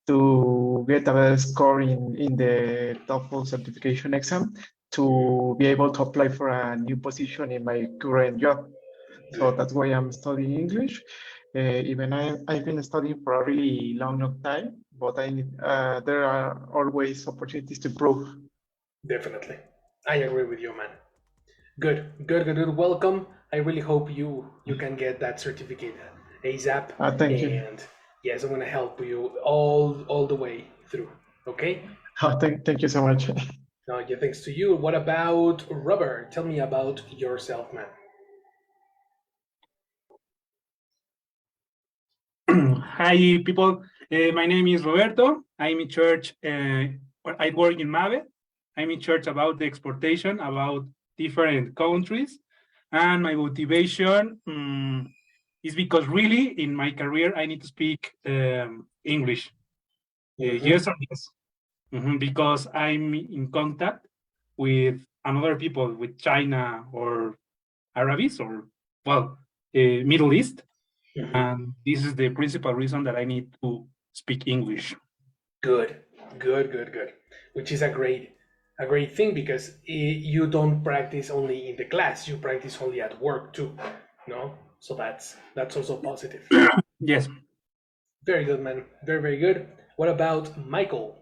to get a better score in the TOEFL certification exam to be able to apply for a new position in my current job. So that's why I'm studying English. Even I've been studying for a really long time, but there are always opportunities to improve. Definitely. I agree with you, man. Good. Welcome. I really hope you can get that certificate ASAP. Thank you. And yes, I'm gonna help you all the way through. Okay? Thank you so much. No, yeah, thanks to you. What about Robert? Tell me about yourself, man. Hi, people. My name is Roberto. I'm in church. I work in MAVE. I'm in church about the exportation, about different countries. And my motivation is because really in my career, I need to speak English. Yes or yes. Because I'm in contact with another people, with China or Arabs or, well, Middle East. And this is the principal reason that I need to speak English. Good. Which is a great thing because you don't practice only in the class, you practice only at work too. No? So that's also positive. Yes. Very good, man. Very good. What about Michael?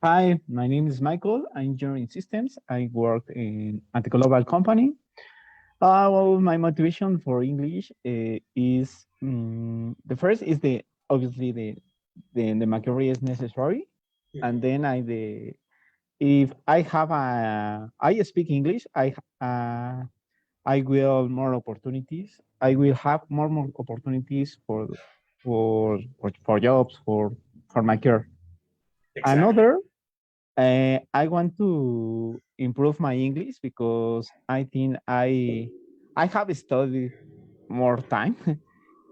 Hi, my name is Michael. I'm engineering systems. I work at a global company. Well, my motivation for English is the first is obviously the my career is necessary, and then if I speak English, I will more opportunities. I will have more opportunities for jobs for my career. Exactly. Another, I want to improve my English because I think I have studied more time.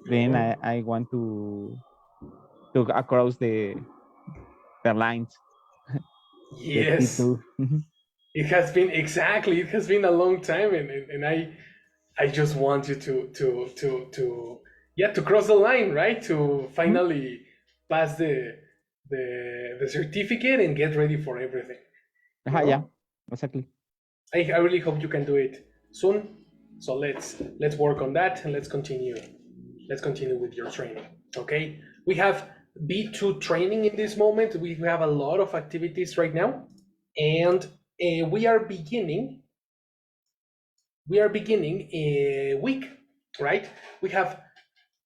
Then I want to across the lines. Yes. It has been a long time, and I just want you to cross the line, right? To finally pass the certificate and get ready for everything. Yeah, exactly. I really hope you can do it soon. So let's work on that and let's continue with your training. Okay, we have B2 training in this moment. We have a lot of activities right now, and we are beginning a week, right? We have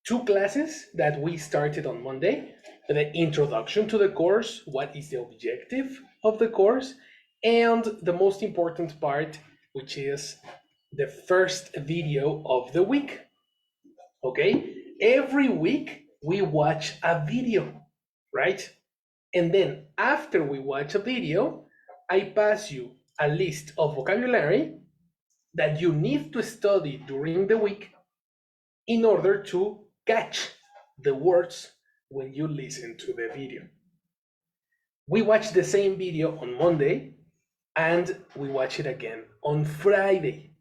2 classes that we started on Monday: the introduction to the course, what is the objective of the course, and the most important part, which is the first video of the week. Okay, every week we watch a video, right? And then after we watch a video, I pass you a list of vocabulary that you need to study during the week in order to catch the words when you listen to the video. We watch the same video on Monday and we watch it again on Friday.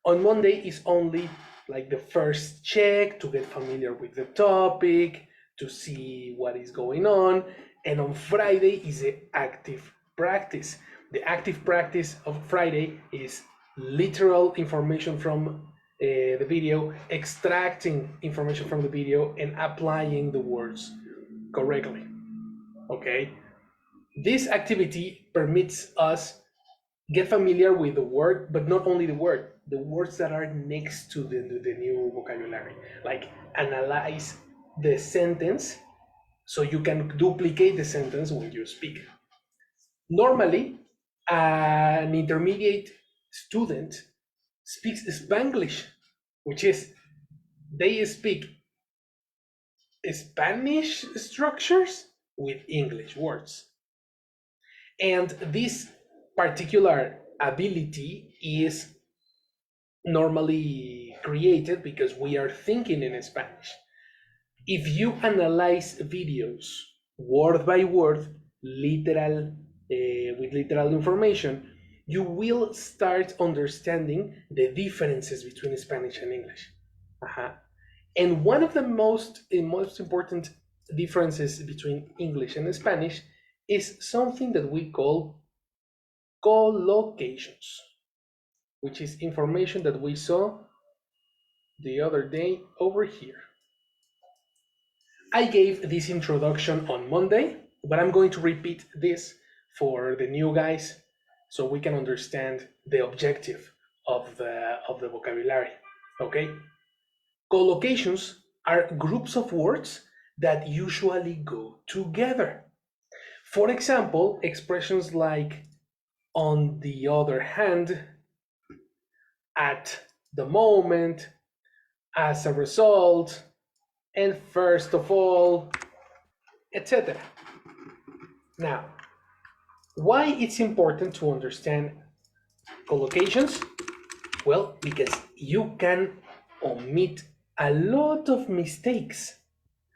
On Monday is only like the first check to get familiar with the topic, to see what is going on. And on Friday is the active practice. The active practice of Friday is literal information from the video, extracting information from the video, and applying the words correctly. Okay? This activity permits us get familiar with the word, but not only the words that are next to the new vocabulary. Like analyze the sentence so you can duplicate the sentence when you speak. Normally, an intermediate student speaks Spanglish, which is they speak Spanish structures with English words. And this particular ability is normally created because we are thinking in Spanish. If you analyze videos word by word, literal, with literal information, you will start understanding the differences between Spanish and English. And one of the most important differences between English and Spanish is something that we call collocations, which is information that we saw the other day over here. I gave this introduction on Monday, but I'm going to repeat this for the new guys so we can understand the objective of the vocabulary, okay? Collocations are groups of words that usually go together. For example, expressions like on the other hand, at the moment, as a result, and first of all, etc. Now, why it's important to understand collocations? Well, because you can omit a lot of mistakes,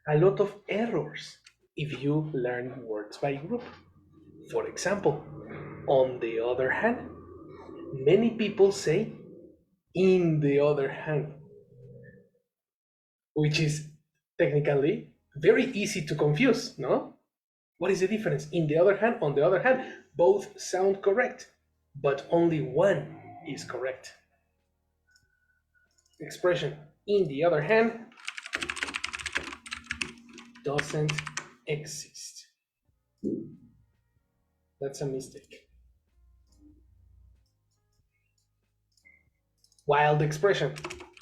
a lot of errors if you learn words by group. For example, on the other hand, many people say in the other hand, which is technically very easy to confuse, no? What is the difference? In the other hand, on the other hand, both sound correct, but only one is correct. Expression in the other hand doesn't exist. That's a mistake. While the expression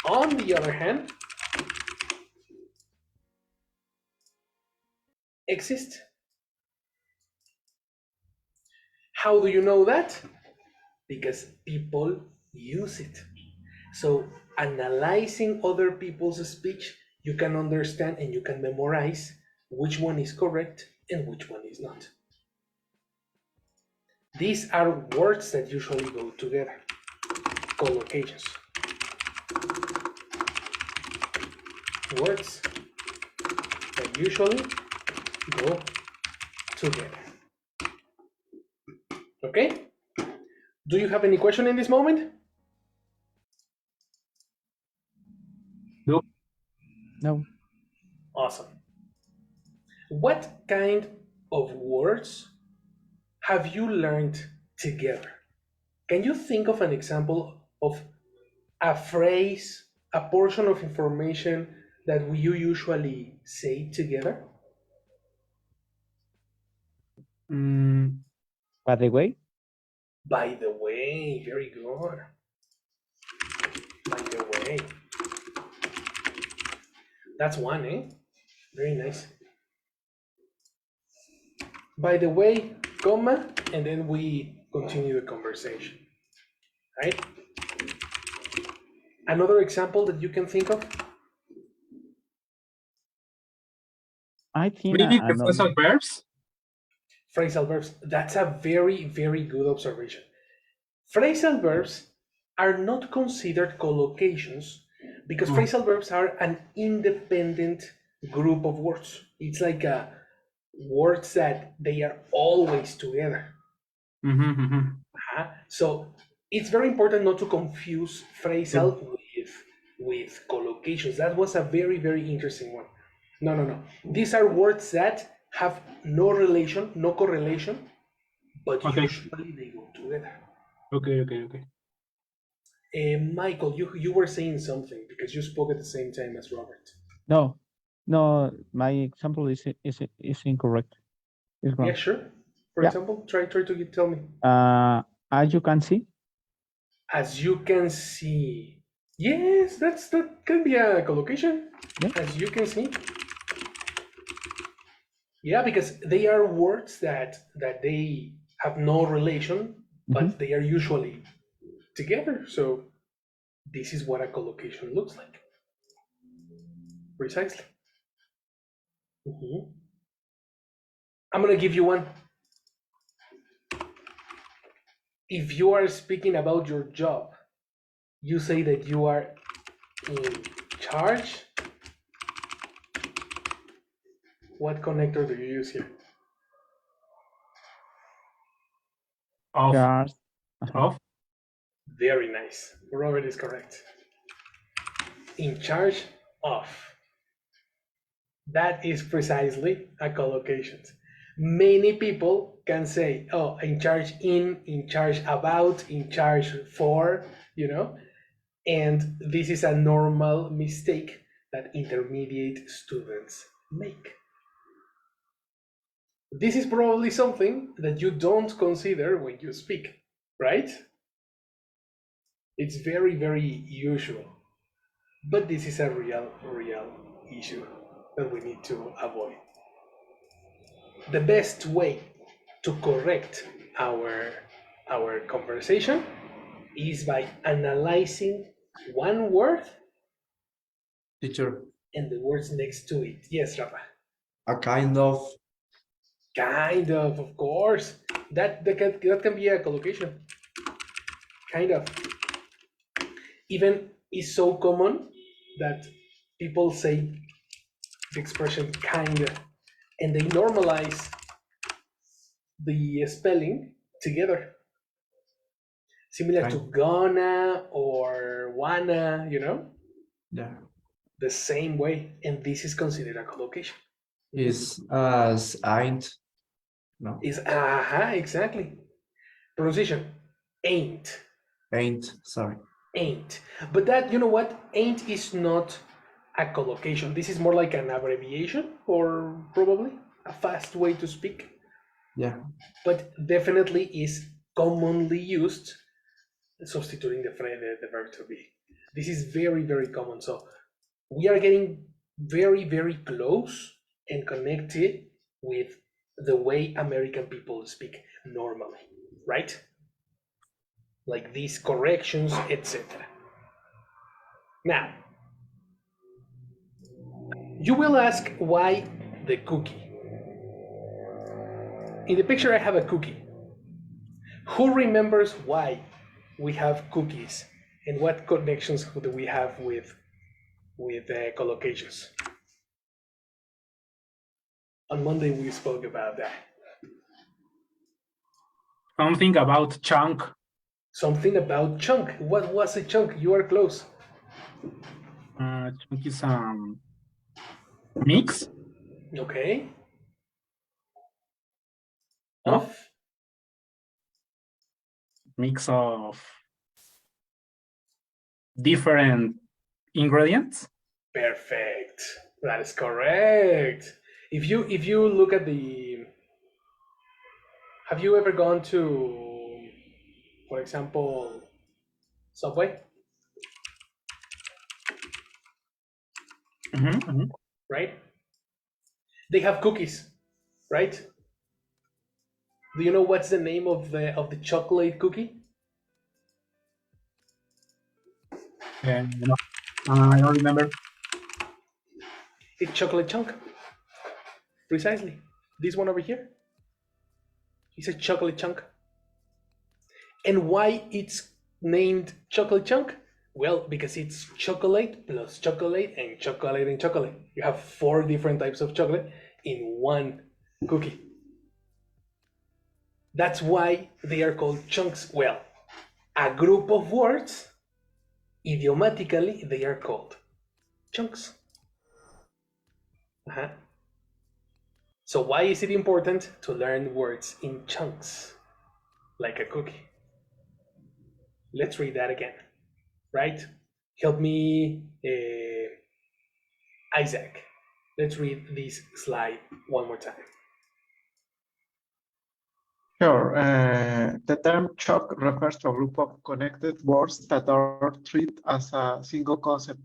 on the other hand exists. How do you know that? Because people use it. So analyzing other people's speech, you can understand and you can memorize which one is correct and which one is not. These are words that usually go together. Collocations. Words that usually go together. Okay? Do you have any question in this moment? No. No. Awesome. What kind of words have you learned together? Can you think of an example of a phrase, a portion of information that you usually say together? By the way, By the way, very good. By the way. That's one, eh? Very nice. By the way, comma, and then we continue the conversation, right? Another example that you can think of? I think Maybe the another. phrasal verbs. Phrasal verbs. That's a very, very good observation. Phrasal verbs are not considered collocations because phrasal verbs are an independent group of words. It's like words that they are always together. So it's very important not to confuse phrasal with collocations. That was a very, very interesting one. No. These are words that have no relation, no correlation, but usually they go together. Okay. Michael, you were saying something because you spoke at the same time as Robert. No, my example is incorrect. It's wrong. Yeah, sure. For example, try to tell me. As you can see. As you can see. Yes, that can be a collocation. Yeah. As you can see. Yeah, because they are words that they have no relation, but they are usually together. So this is what a collocation looks like. Precisely. I'm going to give you one. If you are speaking about your job, you say that you are in charge. What connector do you use here? Of. Of. Very nice. Robert is correct. In charge of. That is precisely a collocation. Many people can say, oh, in charge in charge about, in charge for, you know, and this is a normal mistake that intermediate students make. This is probably something that you don't consider when you speak, right? It's very, very usual, but this is a real issue that we need to avoid. The best way to correct our conversation is by analyzing one word Teacher, and the words next to it. Yes, Rafa. a kind of. Kind of course. That can be a collocation. Kind of. Even is so common that people say the expression kind of, and they normalize the spelling together. Similar to gonna or wanna, you know? Yeah. The same way. And this is considered a collocation. Is as ain't. No. Is exactly. Pronunciation, ain't. Ain't, sorry. Ain't. But that, you know what? Ain't is not a collocation. This is more like an abbreviation, or probably a fast way to speak. Yeah. But definitely is commonly used, substituting the verb to be. This is very, very common. So we are getting very, very close and connected with the way American people speak normally, right? Like these corrections, etc. Now, you will ask why the cookie. In the picture, I have a cookie. Who remembers why we have cookies and what connections do we have with collocations? On Monday, we spoke about that. Something about chunk. Something about chunk. What was a chunk? You are close. Chunk is mix. Okay. No? Of? Mix of different ingredients. Perfect. That is correct. If you look at the, have you ever gone to, for example, Subway? Right? They have cookies, right? Do you know what's the name of the chocolate cookie? No, I don't remember. It's chocolate chunk. Precisely. This one over here. It's a chocolate chunk. And why it's named chocolate chunk? Well, because it's chocolate plus chocolate and chocolate and chocolate. You have 4 different types of chocolate in one cookie. That's why they are called chunks. Well, a group of words, idiomatically, they are called chunks. So why is it important to learn words in chunks, like a cookie? Let's read that again, right? Help me, Isaac. Let's read this slide one more time. Sure. The term chunk refers to a group of connected words that are treated as a single concept.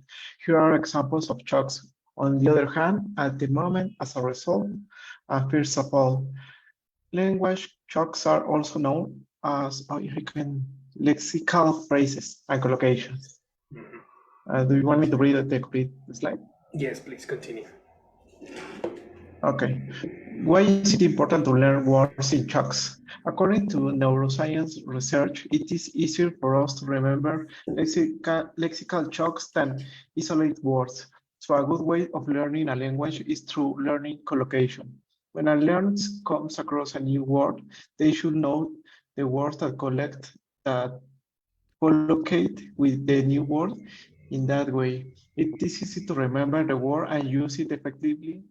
Here are examples of chunks. On the other hand, at the moment, as a result, first of all, language chunks are also known as lexical phrases and collocations. Do you want me to read the complete slide? Yes, please continue. Okay. Why is it important to learn words in chunks? According to neuroscience research, it is easier for us to remember lexical chunks than isolated words. So a good way of learning a language is through learning collocation. When a learner comes across a new word, they should know the words that collocate with the new word in that way. It is easy to remember the word and use it effectively,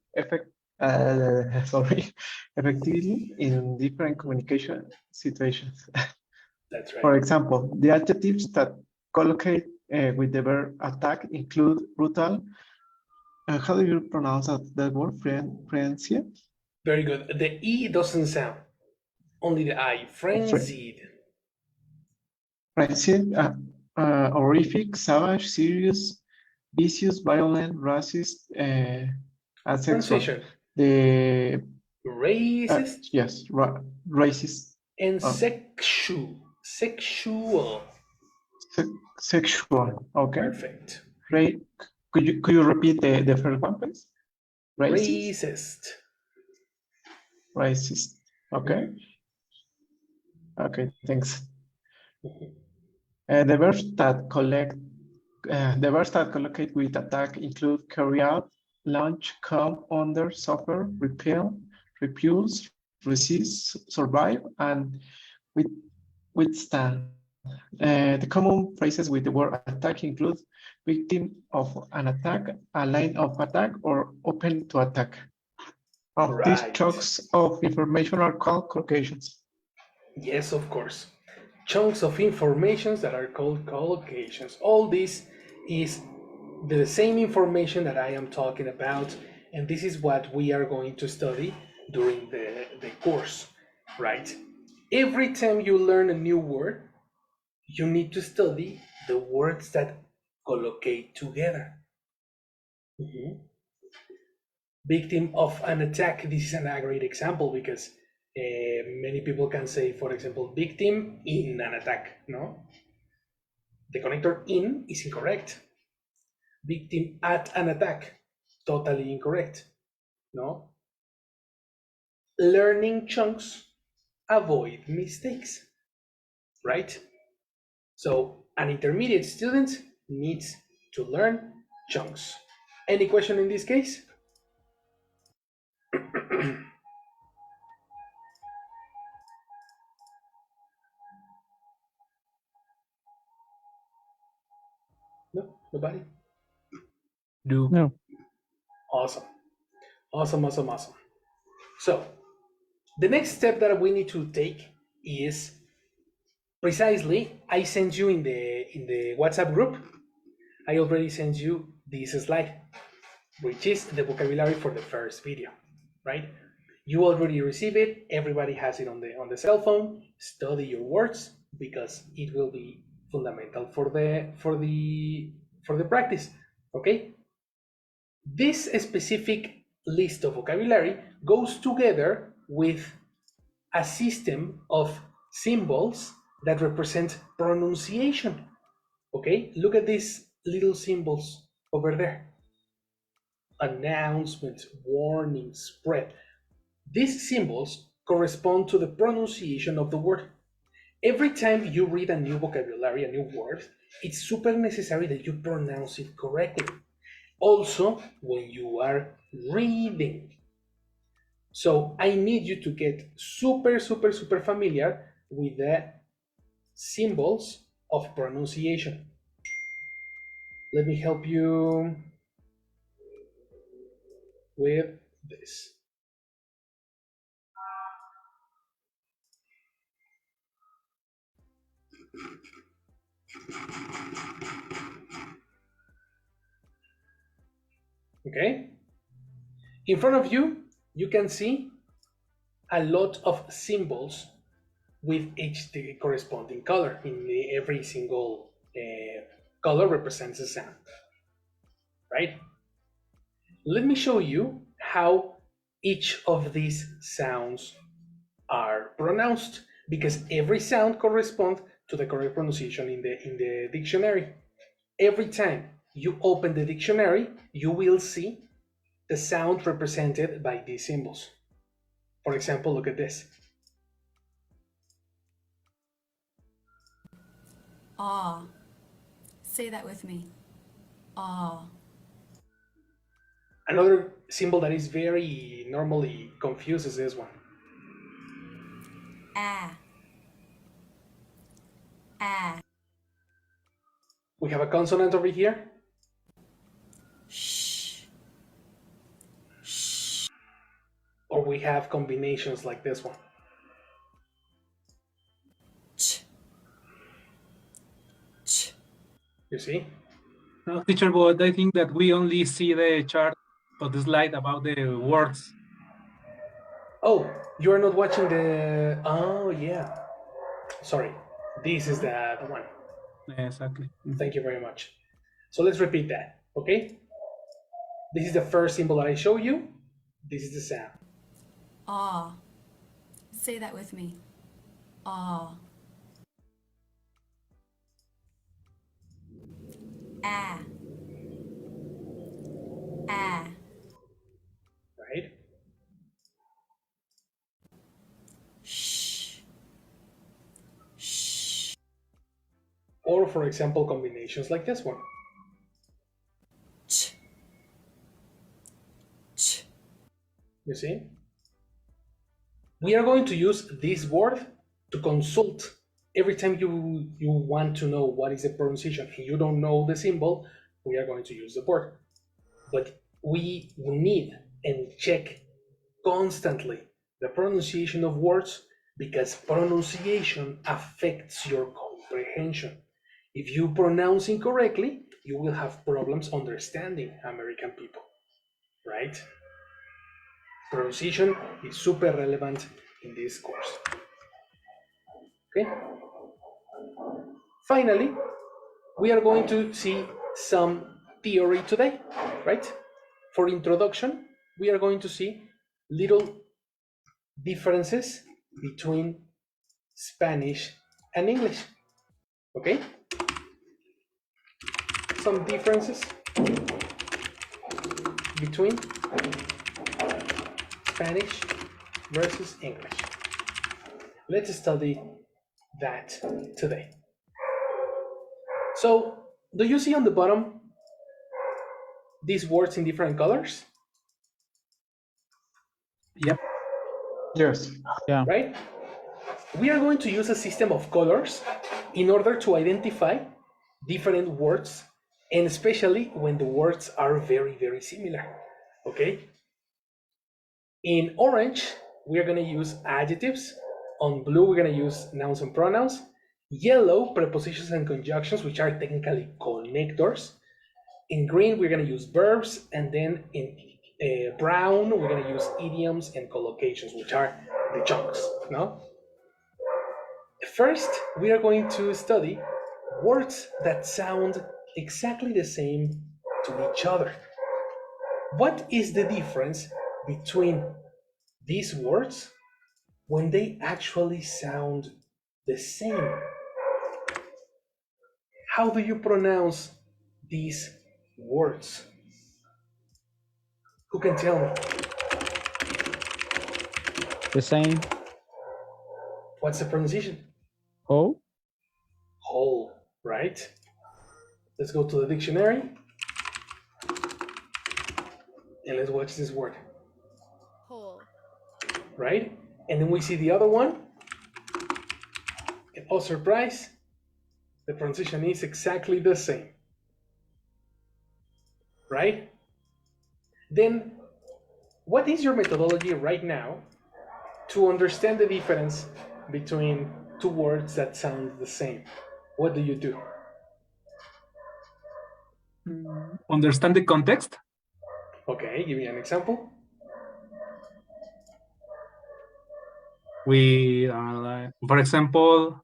effectively in different communication situations. That's For right. example, the adjectives that collocate with the verb attack include brutal. How do you pronounce that word? Frenzy? Very good. The E doesn't sound, only the I. Frenzied. Frenzy, horrific, savage, serious, vicious, violent, racist, and sexual. Pronunciation. The Racist yes, racist, and uh, sexual. Sexual. sexual. Okay. Perfect. Ra could you repeat the first one, please? Racist, Racist. racist. Okay. Okay. Thanks. The verbs that collocate with attack include carry out, launch, come under, suffer, repel, repulse, resist, survive, and with, withstand. The common phrases with the word attack include victim of an attack, a line of attack, or open to attack. These Right. chunks of information are called collocations. Yes, of course. Chunks of informations that are called collocations. All this is the same information that I am talking about, and this is what we are going to study during the course, right? Every time you learn a new word, you need to study the words that collocate together. Victim of an attack. This is a great example because many people can say, for example, victim in an attack. No, the connector in is incorrect. Victim at an attack, totally incorrect. No, learning chunks, avoid mistakes, right? So an intermediate student needs to learn chunks. Any question in this case? No, nobody. No. Awesome. Awesome, awesome, awesome. So the next step that we need to take is precisely I sent you in the WhatsApp group. I already sent you this slide, which is the vocabulary for the first video, right? You already receive it. Everybody has it on the cell phone. Study your words because it will be fundamental for the practice. Okay. This specific list of vocabulary goes together with a system of symbols that represent pronunciation. Okay, look at these little symbols over there. Announcement, warning, spread. These symbols correspond to the pronunciation of the word. Every time you read a new vocabulary, a new word, it's super necessary that you pronounce it correctly. Also, when you are reading. So I need you to get super, super, super familiar with the symbols of pronunciation. Let me help you with this. Okay? In front of you, you can see a lot of symbols with each the corresponding color. Every single color represents a sound, right? Let me show you how each of these sounds are pronounced because every sound corresponds to the correct pronunciation in the dictionary. Every time you open the dictionary, you will see the sound represented by these symbols. For example, look at this. Awe. Say that with me. Awe. Another symbol that is very normally confused is this one. Ah. Ah. We have a consonant over here. Sh. Or we have combinations like this one. Ch. Ch. You see? No, teacher, but I think that we only see the chart of the slide about the words. Oh, you are not watching the... Oh, yeah. Sorry. This is the one. Exactly. Thank you very much. So let's repeat that, okay? This is the first symbol that I show you. This is the sound. Ah. Say that with me. Ah. Ah. Ah. Right? Shh. Shh. Or, for example, combinations like this one. Ch. Ch. You see? We are going to use this word to consult every time you want to know what is the pronunciation. If you don't know the symbol, we are going to use the word. But we need and check constantly the pronunciation of words because pronunciation affects your comprehension. If you pronounce incorrectly, you will have problems understanding American people, right? Pronunciation is super relevant in this course. Okay. Finally, we are going to see some theory today, right? For introduction, we are going to see little differences between Spanish and English. Okay? Some differences between Spanish versus English. Let's study that today. So, do you see on the bottom these words in different colors? Yep. Yes. Yeah. Right? We are going to use a system of colors in order to identify different words, and especially when the words are very, very similar. Okay? In orange, we are going to use adjectives. On blue, we're going to use nouns and pronouns. Yellow, prepositions and conjunctions, which are technically connectors. In green, we're going to use verbs. And then in brown, we're going to use idioms and collocations, which are the chunks. No? First, we are going to study words that sound exactly the same to each other. What is the difference between these words when they actually sound the same? How do you pronounce these words? Who can tell me? The same. What's the pronunciation? Oh, Whole, right? Let's go to the dictionary and let's watch this word. Whole. Right? And then we see the other one. And oh, surprise, the pronunciation is exactly the same. Right? Then, what is your methodology right now to understand the difference between two words that sound the same? What do you do? Understand the context? Okay, give me an example. We, for example,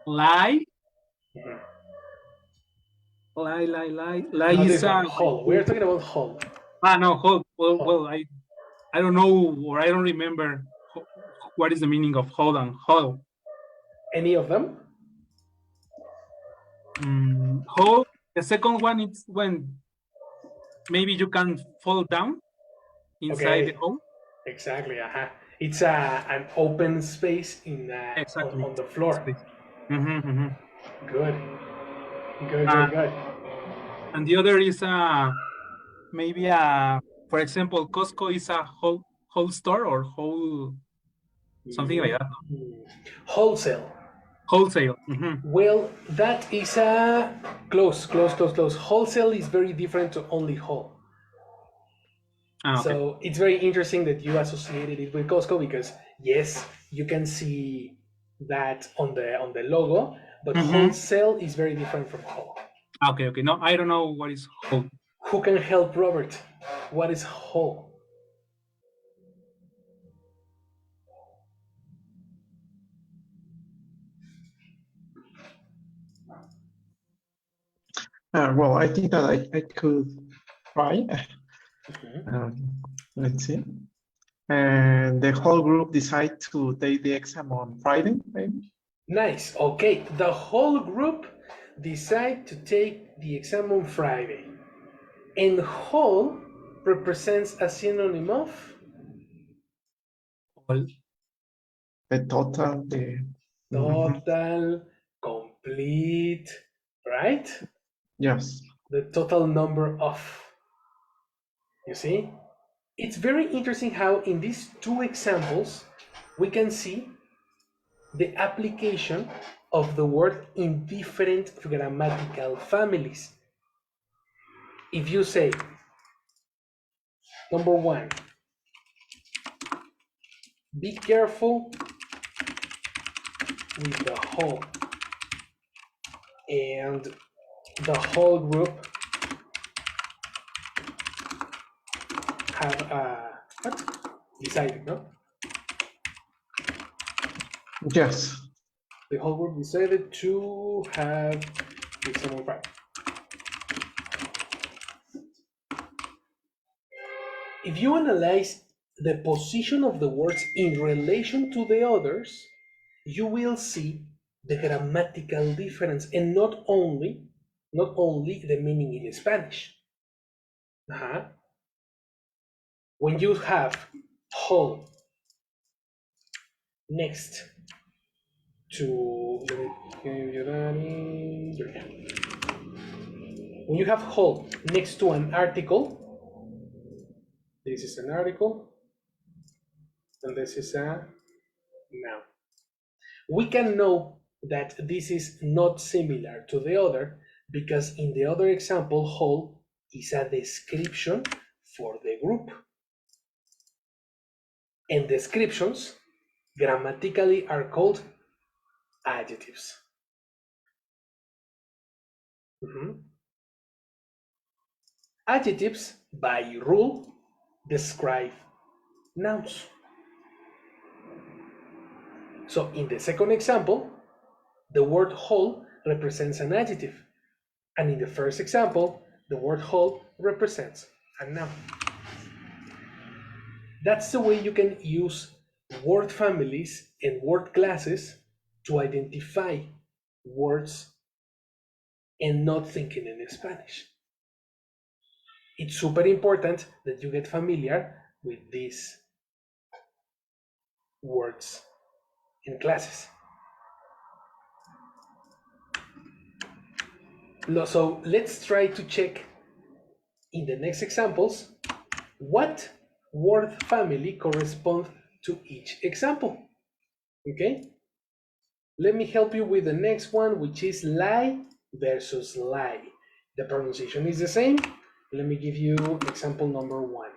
lie. Mhm. Lie Not is this one, whole. We're talking about whole. no, whole. Whole. Well, I don't know, or I don't remember what is the meaning of whole and whole. Any of them? Whole. The second one is when maybe you can fall down inside the hole. Exactly. It's an open space in Exactly. on the floor. Good. Good. And the other is maybe for example, Costco is a whole store or whole something like that. Wholesale. Wholesale. Mhm. Well, that is a close. Wholesale is very different to only whole. Okay. So it's very interesting that you associated it with Costco because yes, you can see that on the logo, but wholesale is very different from whole. Okay. No, I don't know what is whole. Who can help Robert? What is whole? Well, I think that I could try. Let's see. And the whole group decide to take the exam on Friday, maybe? Nice. Okay, the whole group decide to take the exam on Friday. And whole represents a synonym of All. The total, the total, complete, right? yes. The total number of. You see? It's very interesting how in these two examples we can see the application of the word in different grammatical families. If you say, number one, be careful with the whole, and the whole group have decided, no? Yes. The whole group decided to have the exam on Friday. If you analyze the position of the words in relation to the others, you will see the grammatical difference and not only the meaning in Spanish. When you have whole next to when you have whole next to an article, this is an article and this is a noun. We can know that this is not similar to the other because in the other example, whole is a description for the group. And descriptions grammatically are called adjectives. Adjectives, by rule, describe nouns. So in the second example, the word whole represents an adjective. And in the first example, the word whole represents a noun. That's the way you can use word families and word classes to identify words and not thinking in Spanish. It's super important that you get familiar with these words in classes. So let's try to check in the next examples what word family corresponds to each example. Okay? Let me help you with the next one, which is lie versus lie. The pronunciation is the same. Let me give you example number one.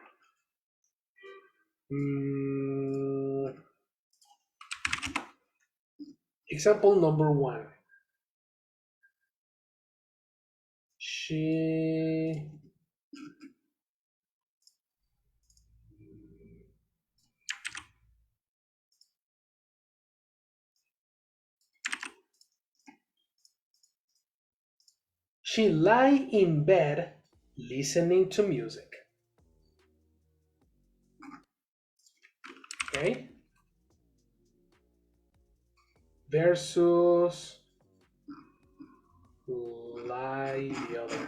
Example number one. She lie in bed listening to music. Okay? Versus lie the other.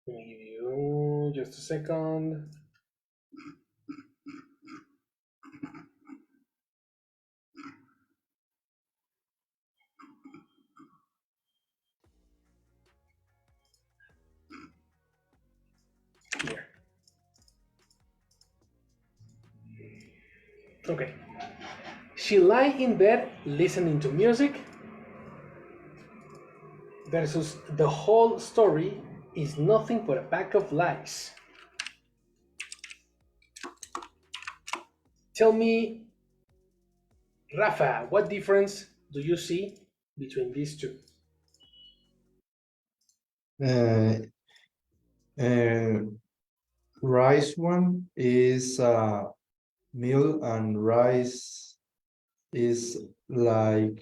Let me give you just a second. Okay. She lie in bed listening to music versus the whole story is nothing but a pack of lies. Tell me, Rafa, what difference do you see between these two? Uh, uh, rice one is meal, and rice is like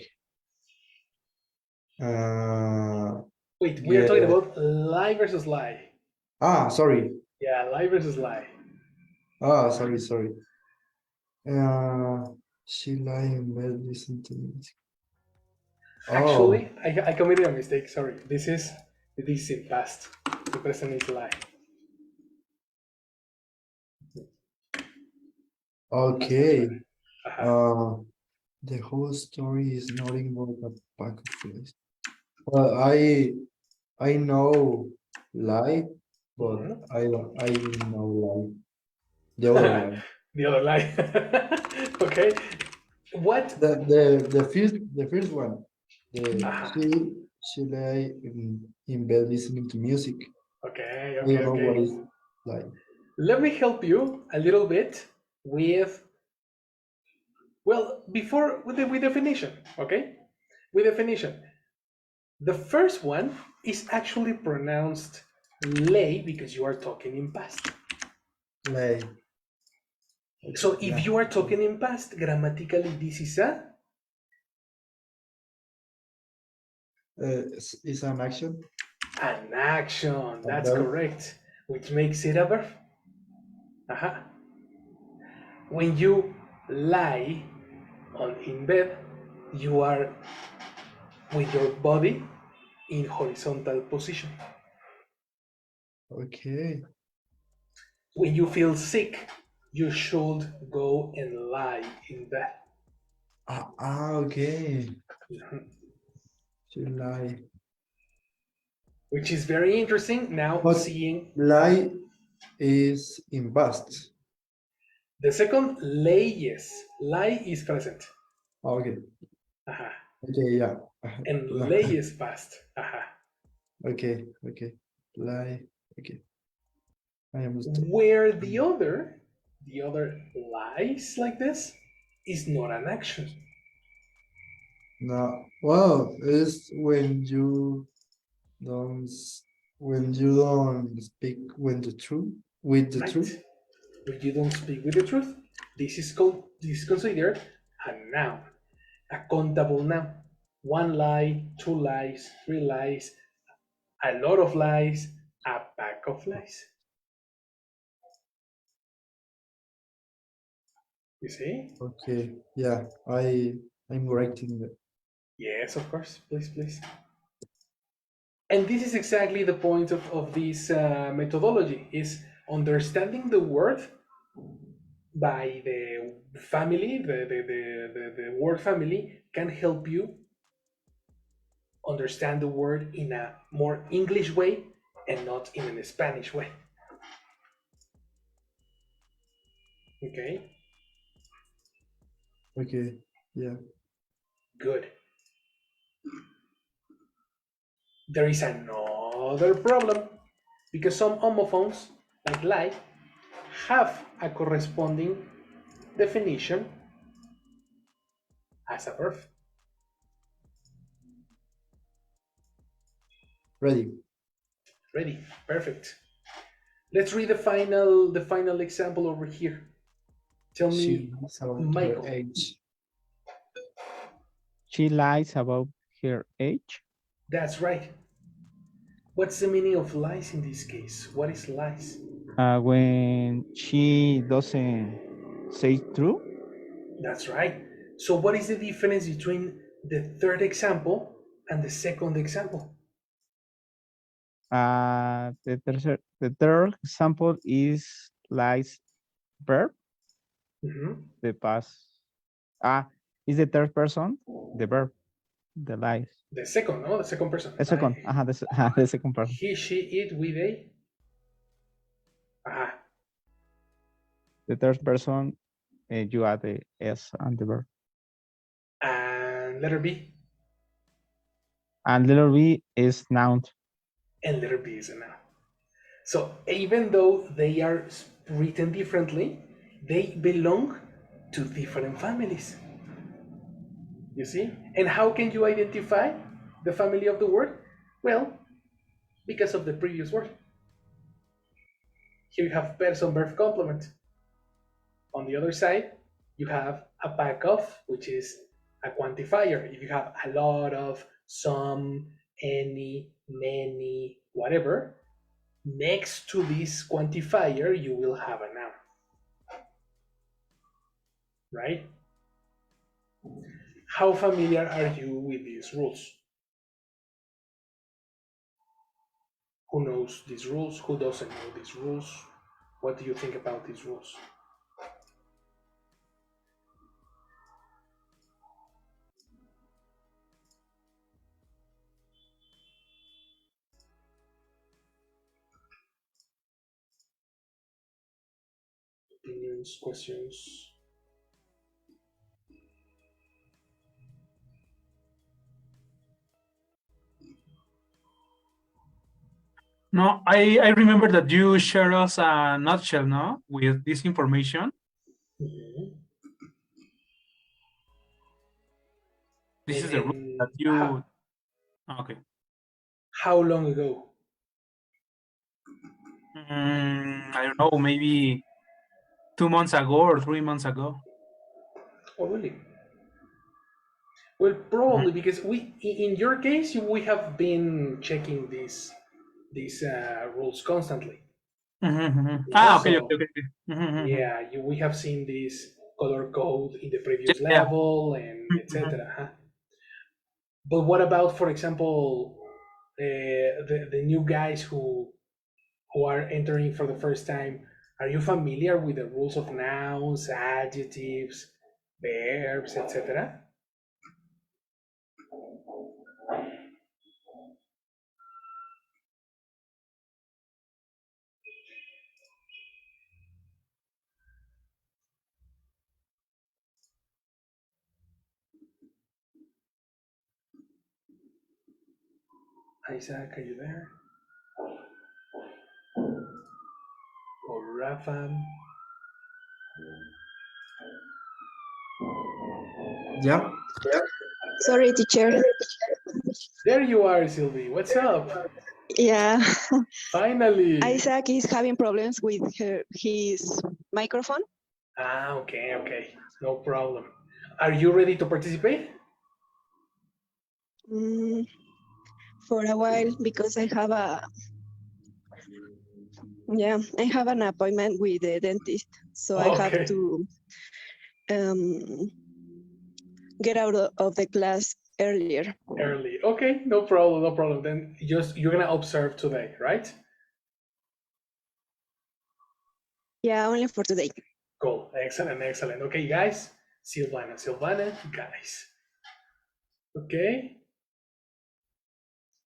Wait, we are yeah. talking about lie versus lie. Sorry. Yeah, lie versus lie. Sorry. Uh, she lie in bed, listen to music. Oh, Actually, I committed a mistake. Sorry. This is in past. The present is lie. okay. Uh-huh. The whole story is nothing but a pack of lies. Well, I know lie, but Mhm. I know lie. The other lie. The other lie. Okay. What? The first one. Uh-huh. She lay in bed listening to music. Okay, I okay, don't know what okay. is like. Let me help you a little bit with, well, before with definition, okay? With definition. The first one is actually pronounced lay because you are talking in past. Lay. So if Yeah. you are talking in past, grammatically this is It's an action. an action. A That's verb. correct. Which makes it a verb. Uh-huh. When you lie in bed, you are with your body in horizontal position. Okay. When you feel sick, you should go and lie in bed. Okay. Mhm. She lie. Which is very interesting now But seeing lie is in past. the second lay, yes. Lie is present. Okay. Uh-huh. Okay, yeah. And lay is past. Uh-huh. Okay. Lie. Okay. I understood. Where the other lies like this is not an action. No. Well, it's don't when you don't speak when the truth with the Right? truth. When you don't speak with the truth, this is considered a noun, a countable noun. One lie, two lies, three lies, a lot of lies, a pack of lies. You see? Okay. Yeah. I'm writing that. Yes, of course. Please, please. And this is exactly the point of this methodology, is understanding the word by the family, the word family can help you understand the word in a more English way and not in a Spanish way. Okay, Okay. Yeah. good. There is another problem because some homophones, like lie, have a corresponding definition as a verb. Ready. Ready, perfect. Let's read the final example over here. Tell She me, knows about her Michael. age. She lies about her age. That's right. What's the meaning of lies in this case? What is lies? When she doesn't say true. That's right. So what is the difference between the third example and the second example? The third example is lies verb, Mhm. the past. Is the third person, the verb, the lies. The second, no, the second person. The second, the second person. He, she, it, we, they. Ah, The third person you add the S and the verb. And letter B. And letter B is noun. And letter B is a noun. So even though they are written differently, they belong to different families. You see? And how can you identify the family of the word? Well, because of the previous word. Here you have person, verb, complement. On the other side, you have a pack of, which is a quantifier. If you have a lot of, some, any, many, whatever, next to this quantifier, you will have a noun. Right? How familiar are you with these rules? Who knows these rules? Who doesn't know these rules? What do you think about these rules? Opinions, questions? No, I remember that you shared us a nutshell, no, with this information. Mhm. This is the rule that you. Okay. How long ago? I don't know, maybe 2 months ago or 3 months ago. Oh, really? Well, probably because in your case, we have been checking these rules constantly. Ah, okay, So, okay, okay. yeah, we have seen this color code in the previous Yeah. level and etc. But what about, for example, the new guys who are entering for the first time? Are you familiar with the rules of nouns, adjectives, verbs, etc.? Isaac, are you there? Or Rafa? Yeah. Sorry, teacher. There you are, Sylvie. What's up? Yeah, Finally. Isaac is having problems with his microphone. Ah, okay, okay. No problem. Are you ready to participate? For a while, because I have an appointment with the dentist, so I have to get out of the class earlier. Early. Okay, no problem, no problem. Then you're gonna observe today, right? Yeah, only for today. Cool. Excellent, excellent. Okay, guys. Silvana, guys. Okay.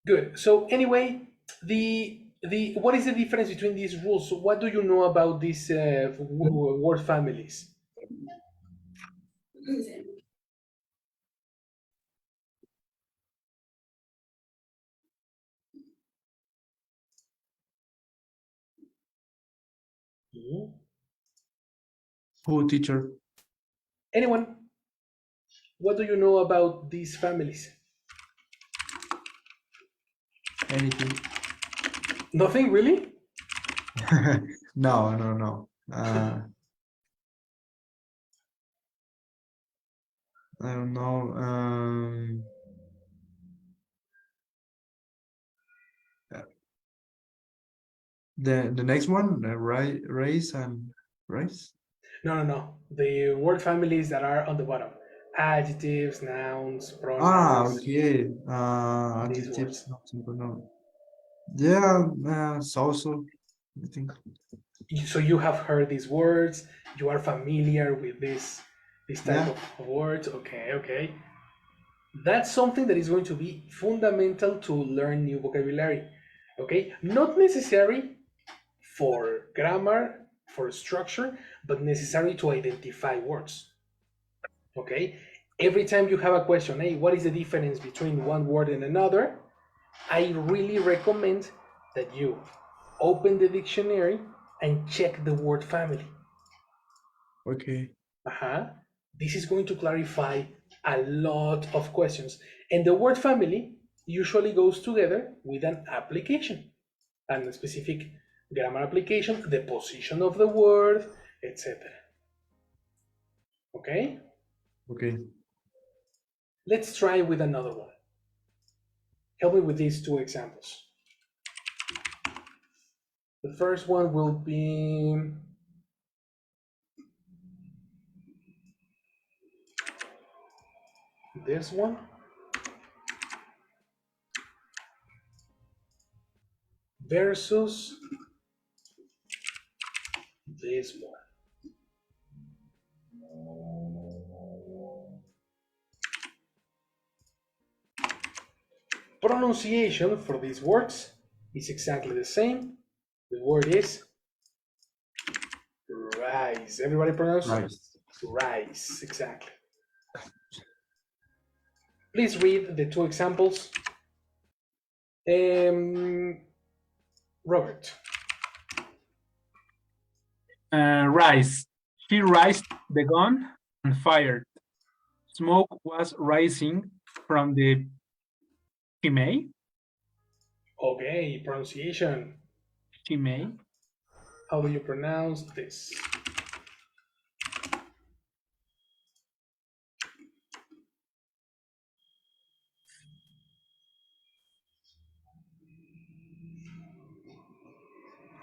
Good. So anyway, the what is the difference between these rules? So what do you know about these word families? Who, teacher? Anyone? What do you know about these families? Anything? Nothing really? No. I don't know. The next one, race and race. No. The word families that are on the bottom. Adjectives, nouns, Ah, pronouns. okay. These Additives, words. not simple noun. Yeah, so I think. So you have heard these words. You are familiar with this type of words. Okay. That's something that is going to be fundamental to learn new vocabulary. Okay, not necessary for grammar for structure, but necessary to identify words. Okay? Every time you have a question, hey, what is the difference between one word and another? I really recommend that you open the dictionary and check the word family. Okay. This is going to clarify a lot of questions. And the word family usually goes together with an application, and a specific grammar application, the position of the word, etc. Okay? Okay. Let's try with another one. Help me with these two examples. The first one will be this one. Versus this one. Pronunciation for these words is exactly the same. The word is rice. Everybody pronounce Rice. rice, exactly. Please read the two examples. Robert. Rise. She raised the gun and fired. Smoke was rising from the chimney. Okay, pronunciation. Chimney. How do you pronounce this?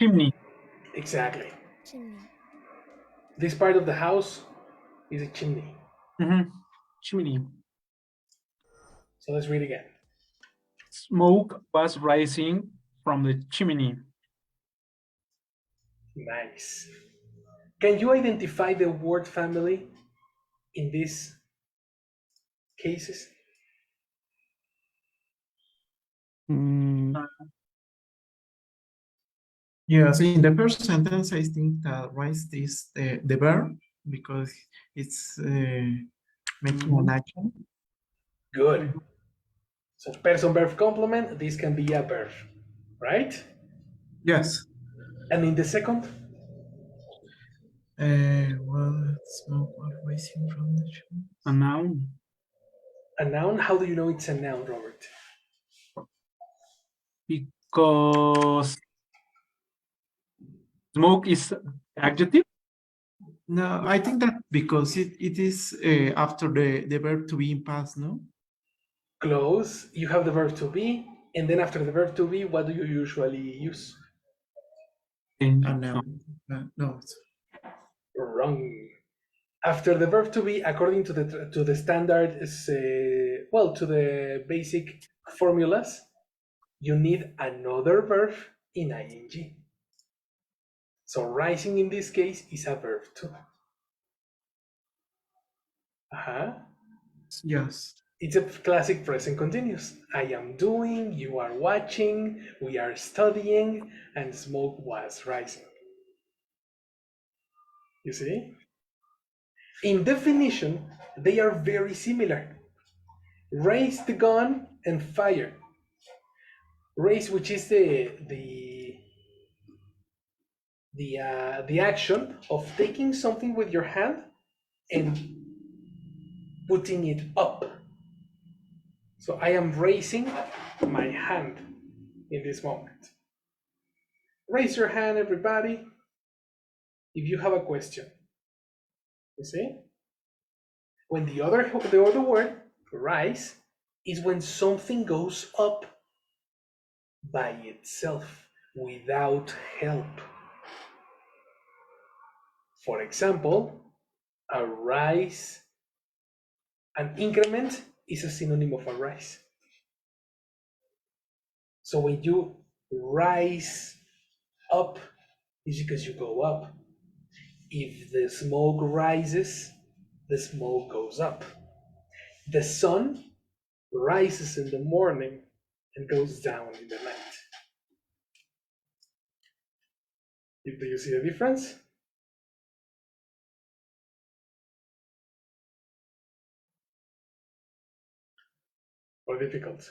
Chimney. Exactly. Chimney. This part of the house is a chimney. Chimney. So let's read again. Smoke was rising from the chimney. Nice. Can you identify the word family in these cases? Yes, in the first sentence, I think that rise is the verb because it's making an action. Good. So person verb complement, this can be a verb, right? Yes. And in the second? Well, smoke was rising from the chimney. A noun. A noun? How do you know it's a noun, Robert? Because smoke is adjective. No, I think that because it is after the verb to be in past, no? Close. You have the verb to be, and then after the verb to be, what do you usually use? No. No. Wrong. After the verb to be, according to the standard, to the basic formulas, you need another verb in ing. So rising in this case is a verb too. Yes. It's a classic present continuous. I am doing, you are watching, we are studying, and smoke was rising. You see? In definition, they are very similar. Raise the gun and fire. Raise, which is the action of taking something with your hand and putting it up. So I am raising my hand in this moment. Raise your hand, everybody, if you have a question. You see? When the other word, rise, is when something goes up by itself without help. For example, a rise, an increment is a synonym of a rise. So when you rise up, it's because you go up. If the smoke rises, the smoke goes up. The sun rises in the morning and goes down in the night. Do you see the difference? or difficult?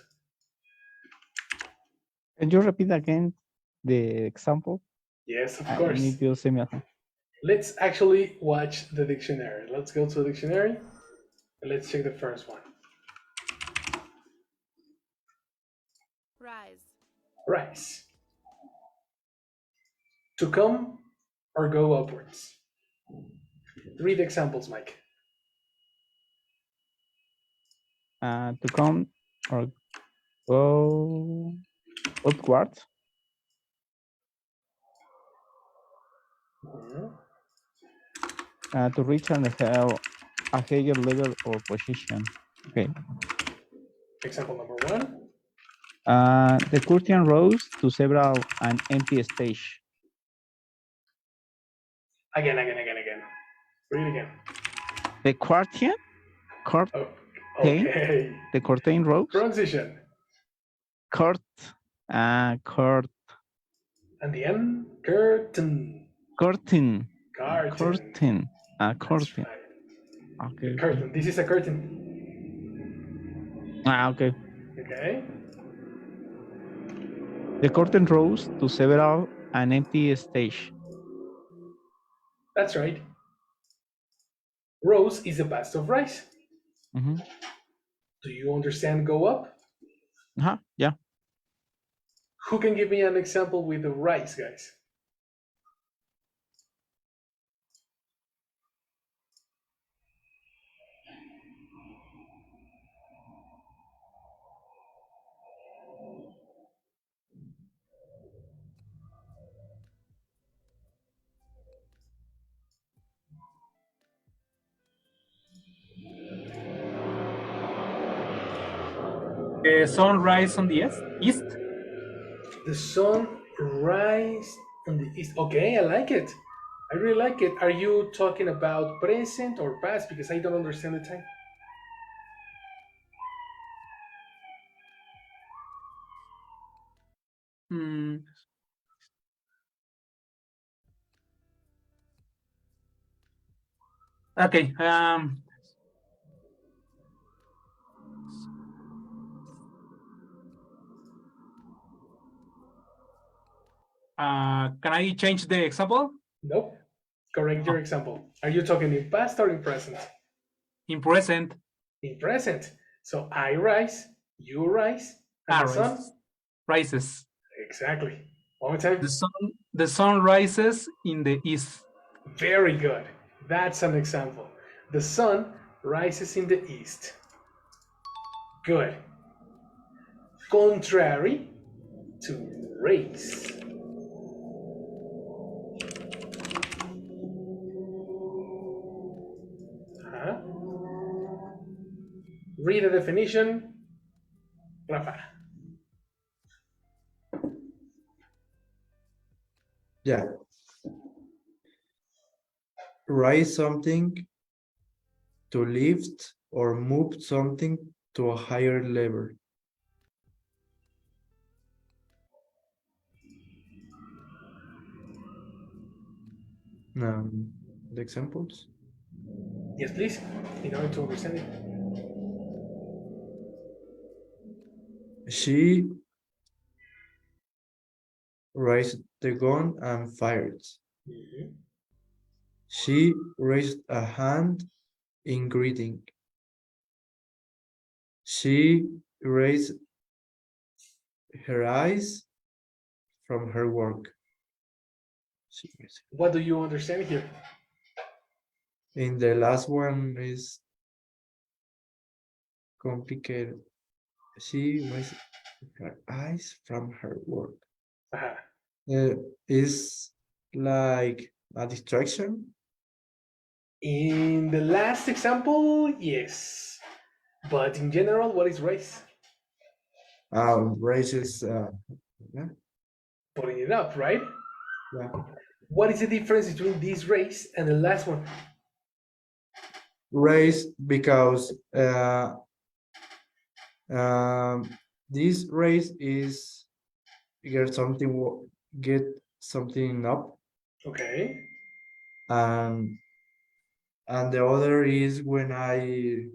Can you repeat again the example? Yes, of I course. need to say me. Let's actually watch the dictionary. Let's go to the dictionary and let's check the first one. Rise. Rise. To come or go upwards. Read examples, Mike. To come or go upwards. To reach a higher level or position. Okay. Example number one. The curtain rose to several an empty stage. Again. Read again. The curtain, Oh, okay. the curtain rose. Pronunciation. Court, court. And the end, curtain. Curtain. Curtain. Curtain. Curtain. Right. Okay. Curtain. This is a curtain. Okay. Okay. The curtain rose to several an empty stage. That's right. Rose is the past of rise. Mm-hmm. Do you understand go up? Yeah. Who can give me an example with the rise, guys? The sun rise on the east. The sun rise on the east. Okay, I like it. I really like it. Are you talking about present or past? Because I don't understand the time. Okay. Can I change the example? Nope. Correct your example. Are you talking in past or in present? In present. In present. So I rise, you rise, and the sun rises. Exactly. One more time. The sun rises in the east. Very good. That's an example. The sun rises in the east. Good. Contrary to race. Read the definition, Rafa. Yeah. Raise something to lift or move something to a higher level. The examples? Yes, please, in order to understand it. She raised the gun and fired. She raised a hand in greeting. She raised her eyes from her work. What do you understand here? In the last one is complicated. She raised her eyes from her work. Is like a distraction? In the last example, yes. But in general, what is raise? Raise is yeah. Putting it up, right? Yeah. What is the difference between this raise and the last one? Raise because this raise is get something up. Okay. And the other is when I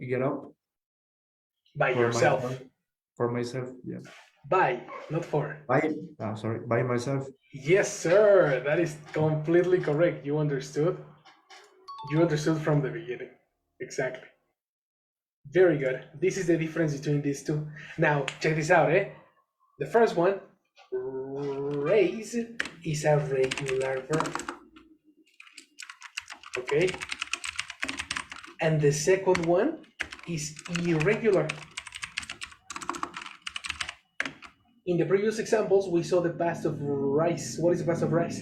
get up. By For yourself. myself. For myself, yeah. By, not for. By myself. Yes, sir. That is completely correct. You understood. You understood from the beginning. Exactly. Very good. This is the difference between these two. Now, check this out, eh? The first one, raise, is a regular verb. Okay? And the second one is irregular. In the previous examples, we saw the past of rice. What is the past of rice?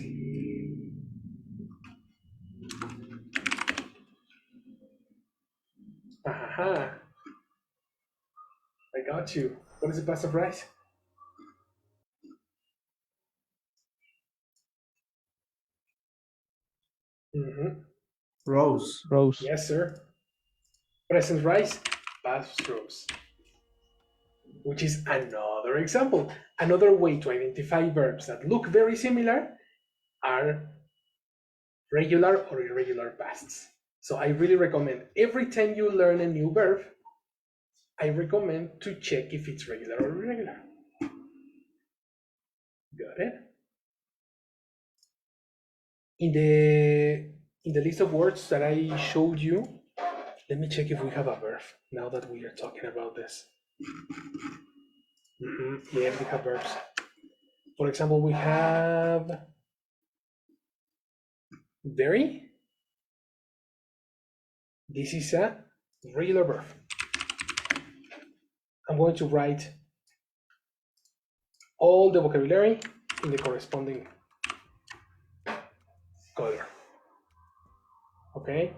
Aha. I got you. What is the past of rice? Rose. Rose. Yes, sir. Present rice, past rose. Which is another example. Another way to identify verbs that look very similar are regular or irregular pasts. So I really recommend every time you learn a new verb, I recommend to check if it's regular or irregular. Got it? In the list of words that I showed you, let me check if we have a verb now that we are talking about this. Yes, we have verbs. For example, we have very. This is a regular verb. I'm going to write all the vocabulary in the corresponding color. Okay.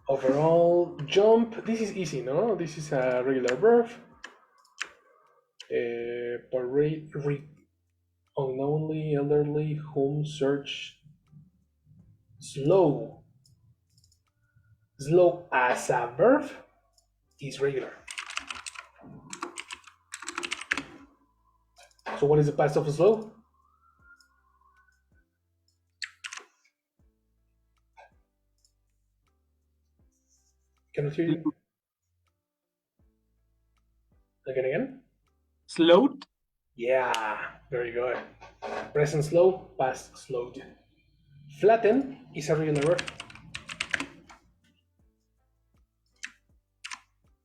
Overall, jump. This is easy, no? This is a regular verb. Parade, unknownly, elderly, whom, search, slow. Slow as a verb is regular. So what is the past of slow? Can I hear you? Again? Slowed. Yeah, very good. Present slow, past slowed. Flatten is a regular verb.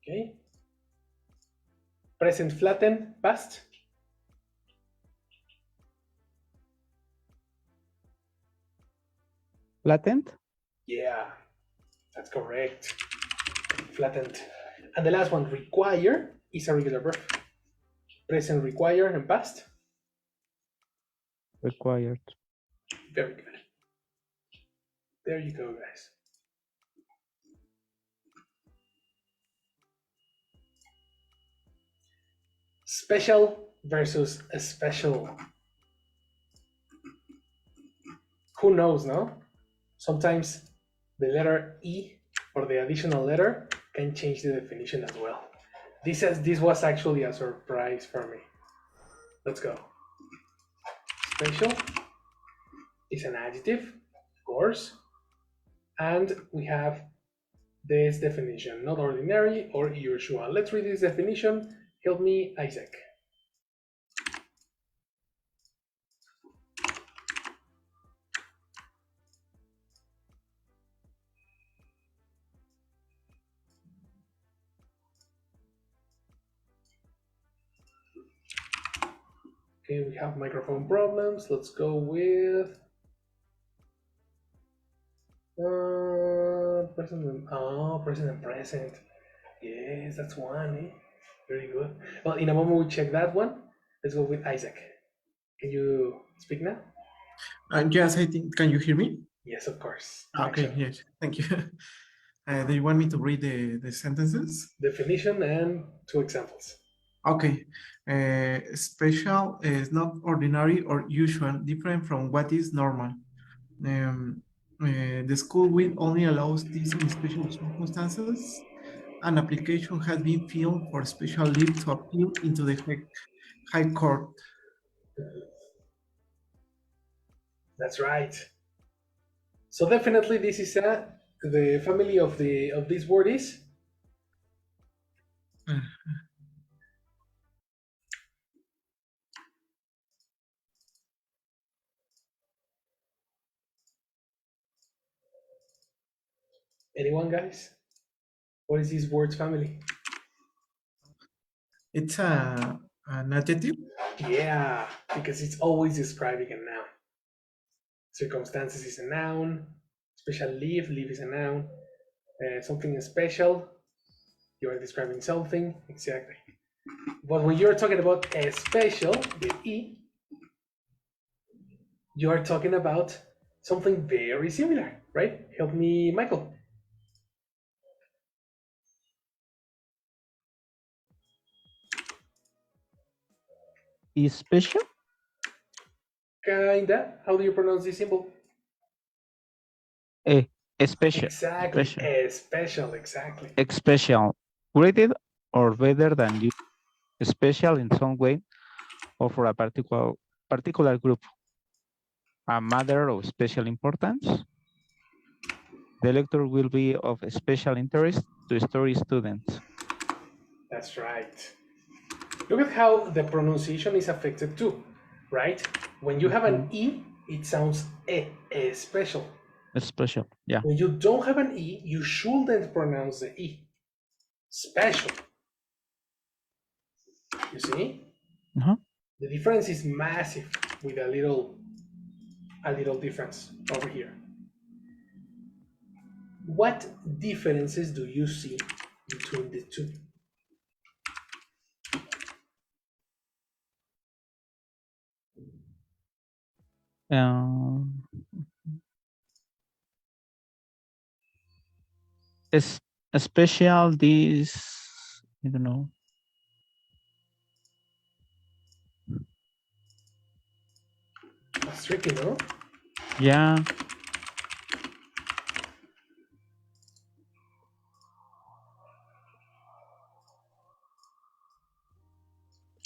Okay. Present flatten, past. Flattened. Yeah, that's correct. Flattened. And the last one, require, is a regular verb. Present require and past. Required. Very good. There you go, guys. Special versus a special. Who knows, no? Sometimes the letter E or the additional letter can change the definition as well. This was actually a surprise for me. Let's go. Special is an adjective, of course. And we have this definition, not ordinary or usual. Let's read this definition. Help me, Isaac. Okay, we have microphone problems. Let's go with present and present. Yes, that's one. Eh? Very good. Well, in a moment we check that one. Let's go with Isaac. Can you speak now? Yes, I think. Can you hear me? Yes, of course. Okay. Action. Yes. Thank you. Do you want me to read the sentences? Definition and 2 examples. Okay. Special is not ordinary or usual, different from what is normal. The school will only allows this in special circumstances. An application has been filed for special leave to appeal into the high court. That's right. So definitely this is the family of this word is Anyone, guys? What is this word's family? It's an adjective. Yeah, because it's always describing a noun. Circumstances is a noun. Special leave is a noun. Something special, you are describing something, exactly. But when you're talking about a special with E, you are talking about something very similar, right? Help me, Michael. Is special? Kinda. How do you pronounce this symbol? Special. Exactly. Special. Special, exactly. Special. Graded or better than you. Special in some way or for a particular group. A matter of special importance. The lecture will be of special interest to story students. That's right. Look at how the pronunciation is affected too, right? When you have an E, it sounds special. Special, yeah. When you don't have an E, you shouldn't pronounce the E. Special. You see? The difference is massive with a little difference over here. What differences do you see between the two? Is special this, I don't know. That's tricky, no? Yeah.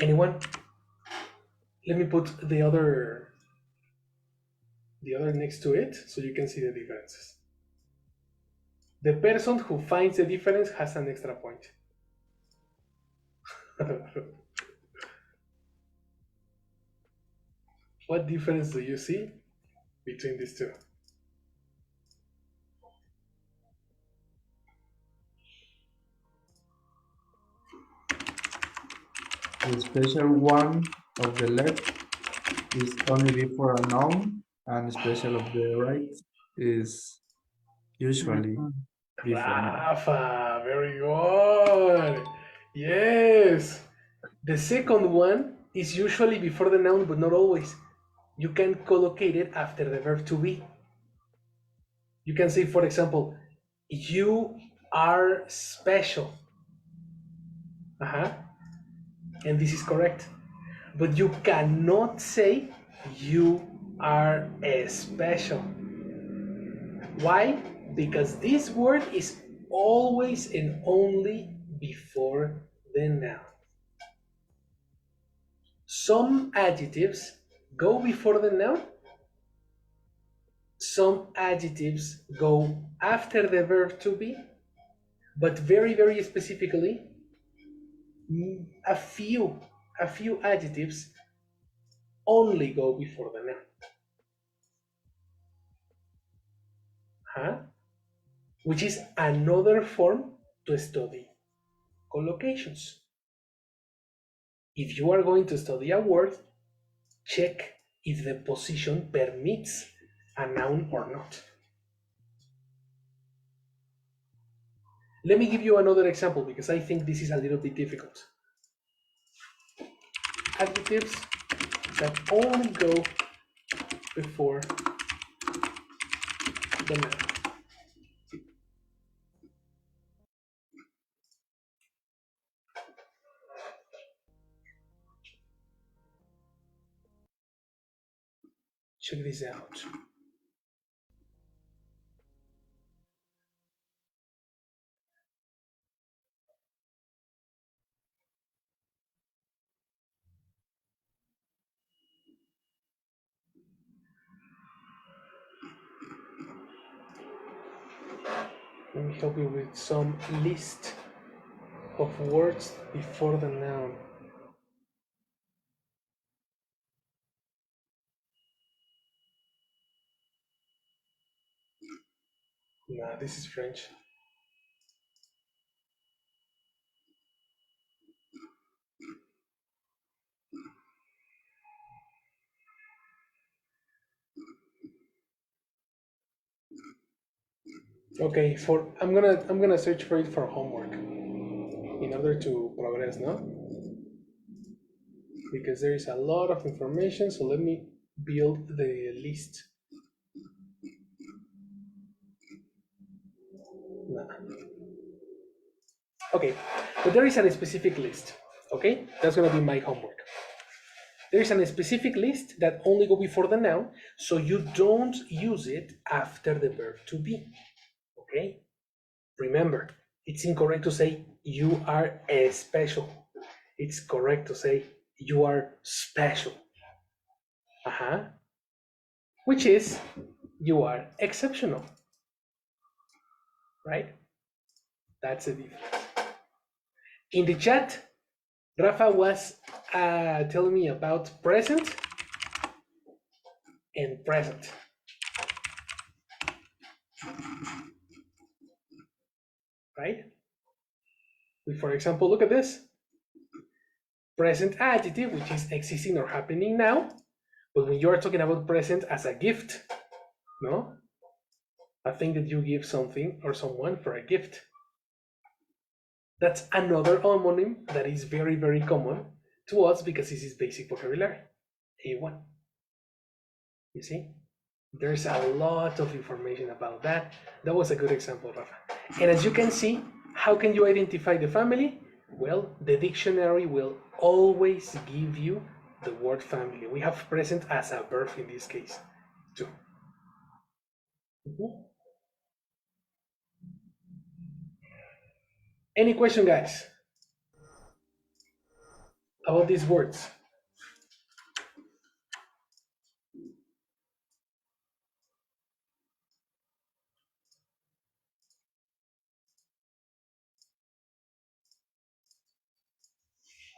Anyone? Let me put the other next to it so you can see the differences. The person who finds the difference has an extra point. What difference do you see between these two? The special one of the left is only before a noun, and special of the right is usually before noun. Rafa, very good. Yes. The second one is usually before the noun, but not always. You can collocate it after the verb to be. You can say, for example, you are special. And this is correct. But you cannot say you are special. Why? Because this word is always and only before the noun. Some adjectives go before the noun. Some adjectives go after the verb to be. But very, very specifically, a few adjectives only go before the noun. Which is another form to study collocations. If you are going to study a word, check if the position permits a noun or not. Let me give you another example because I think this is a little bit difficult. Adjectives that only go before the noun. Check this out. Let me help you with some list of words before the noun. Nah, this is French. Okay, I'm gonna search for it for homework in order to progress, no? Because there is a lot of information, so let me build the list. Nah. Okay, but there is a specific list. Okay, that's gonna be my homework. There is a specific list that only go before the noun, so you don't use it after the verb to be. Okay, remember, it's incorrect to say you are special. It's correct to say you are special. Which is you are exceptional. Right? That's the difference. In the chat, Rafa was telling me about present and present. Right? For example, look at this. Present adjective, which is existing or happening now. But when you are talking about present as a gift, no? A thing that you give something or someone for a gift. That's another homonym that is very, very common to us because this is basic vocabulary. A1. You see? There's a lot of information about that. That was a good example, Rafa. And as you can see, how can you identify the family? Well, the dictionary will always give you the word family. We have present as a verb in this case, too. Any question, guys, about these words?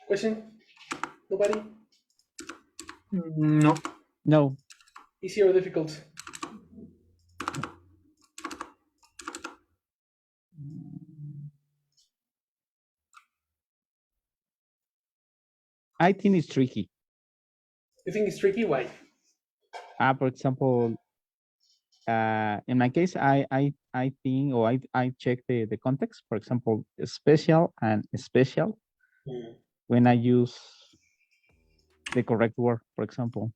Question? Nobody? No. No. Easy or difficult? I think it's tricky. You think it's tricky? Why? For example, in my case, I think, or I check the context. For example, special and special when I use the correct word, for example.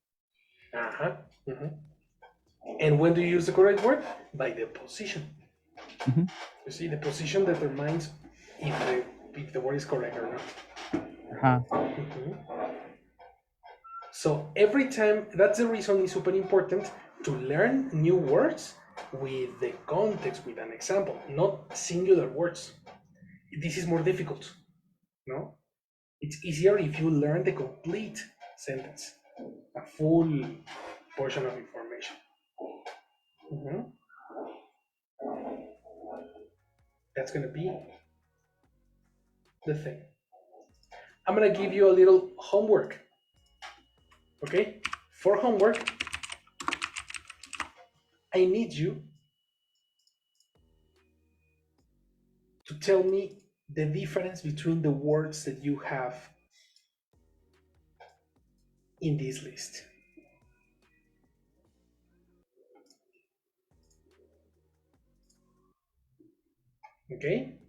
And when do you use the correct word? By the position. You see, the position determines if the word is correct or not. So every time, that's the reason it's super important to learn new words with the context, with an example, not singular words. This is more difficult, no? It's easier if you learn the complete sentence, a full portion of information. That's gonna be the thing. I'm gonna give you a little homework. Okay? For homework, I need you to tell me the difference between the words that you have in this list. Okay?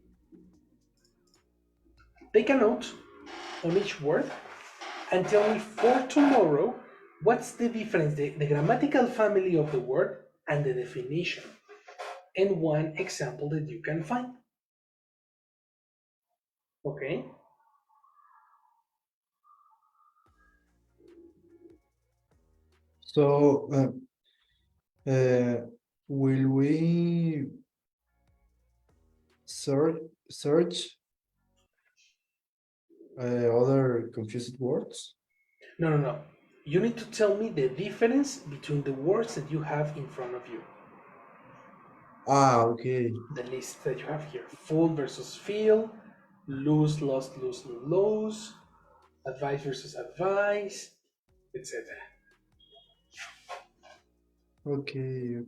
Take a note on each word and tell me for tomorrow what's the difference, the grammatical family of the word and the definition, and one example that you can find. Okay? So, will we search other confused words? No. You need to tell me the difference between the words that you have in front of you. Okay. The list that you have here. Full versus feel, lose, lost, lose, lose, advice versus advice, etc. Okay.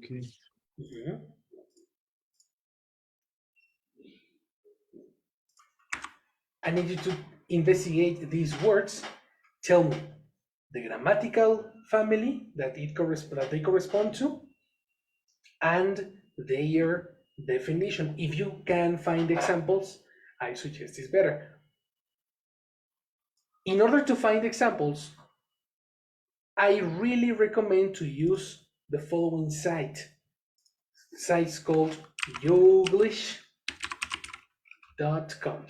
I need you to investigate these words. Tell me the grammatical family that they correspond to and their definition. If you can find examples, I suggest it's better. In order to find examples, I really recommend to use the following site. The site's called youglish.com.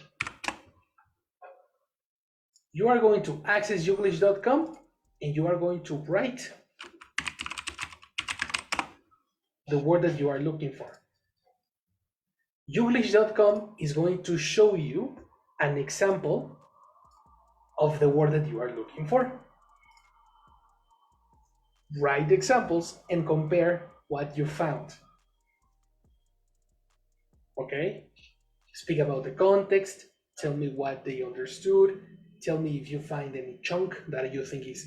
You are going to access youglish.com and you are going to write the word that you are looking for. Youglish.com is going to show you an example of the word that you are looking for. Write examples and compare what you found. Okay? Speak about the context. Tell me what they understood. Tell me if you find any chunk that you think is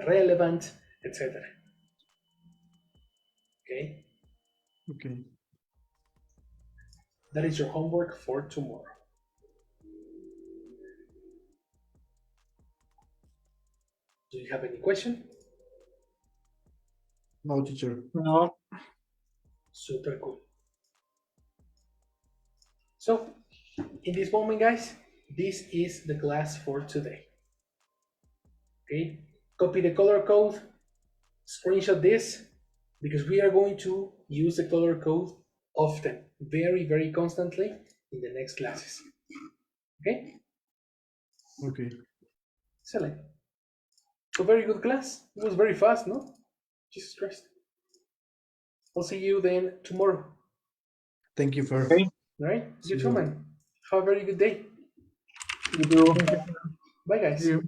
relevant, etc. Okay? Okay. That is your homework for tomorrow. Do you have any question? No, teacher. No. Super cool. So, in this moment, guys, this is the class for today. Okay? Copy the color code, screenshot this, because we are going to use the color code often, very, very constantly in the next classes. Okay? Okay. Excellent. So very good class. It was very fast, no? Jesus Christ. I'll see you then tomorrow. Thank you, Fer. Okay. All right? See You too, you. man. Have a very good day. You do. Bye, guys. See you.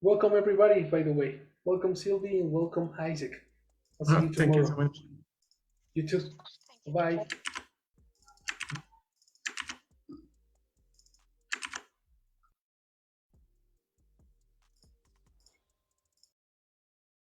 Welcome, everybody, by the way. Welcome, Sylvie, and welcome, Isaac. I'll see you Thank you tomorrow. so much. You too. Bye.